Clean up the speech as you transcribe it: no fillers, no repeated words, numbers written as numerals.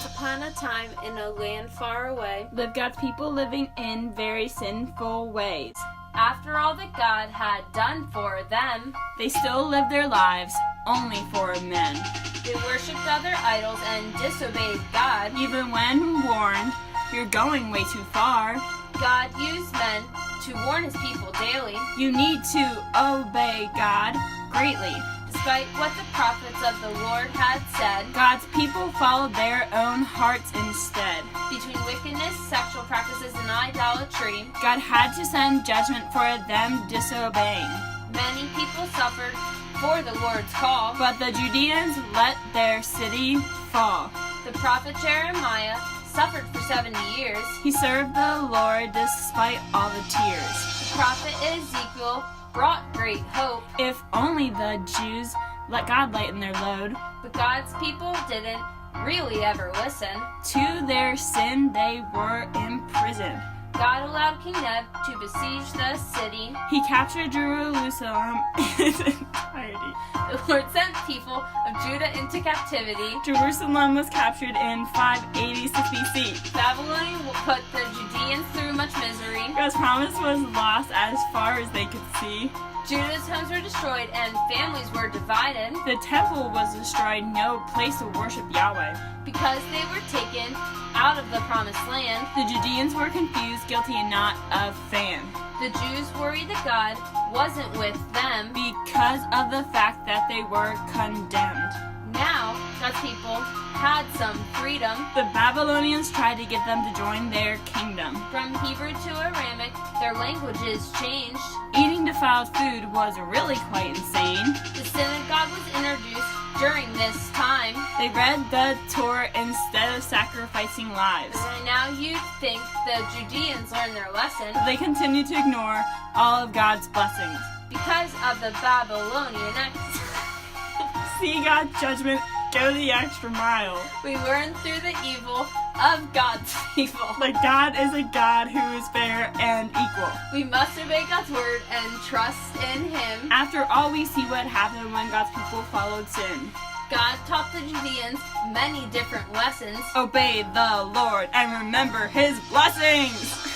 Once upon a time, in a land far away, lived God's people living in very sinful ways. After all that God had done for them, they still lived their lives only for men. They worshipped other idols and disobeyed God. Even when warned, you're going way too far. God used men to warn his people daily. You need to obey God greatly. Despite what the prophets of the Lord had said, God's people followed their own hearts instead. Between wickedness, sexual practices, and idolatry, God had to send judgment for them disobeying. Many people suffered for the Lord's call, but the Judeans let their city fall. The prophet Jeremiah suffered for 70 years. He served the Lord despite all the tears. The prophet Ezekiel brought great hope. If only the Jews let God lighten their load. But God's people didn't really ever listen. To their sin they were imprisoned. God allowed King Neb to besiege the city. He captured Jerusalem in its entirety. The Lord sent people of Judah into captivity. Jerusalem was captured in 586 BC. Babylonian put the Judeans through much misery. God's promise was lost as far as they could see. Judah's homes were destroyed and families were divided. The temple was destroyed, no place to worship Yahweh. Because they were taken out of the promised land, the Judeans were confused, guilty, and not a fan. The Jews worried that God wasn't with them because of the fact that they were condemned. Now, God's people had some freedom. The Babylonians tried to get them to join their kingdom. From Hebrew to Aramaic, their languages changed. Eating defiled food was really quite insane. The synagogue was introduced during this time. They read the Torah instead of sacrificing lives. And now you'd think the Judeans learned their lesson. But they continued to ignore all of God's blessings. Because of the Babylonian Exile. See God's judgment, go the extra mile. We learn through the evil of God's people. That God is a God who is fair and equal. We must obey God's word and trust in him. After all, we see what happened when God's people followed sin. God taught the Judeans many different lessons. Obey the Lord and remember his blessings.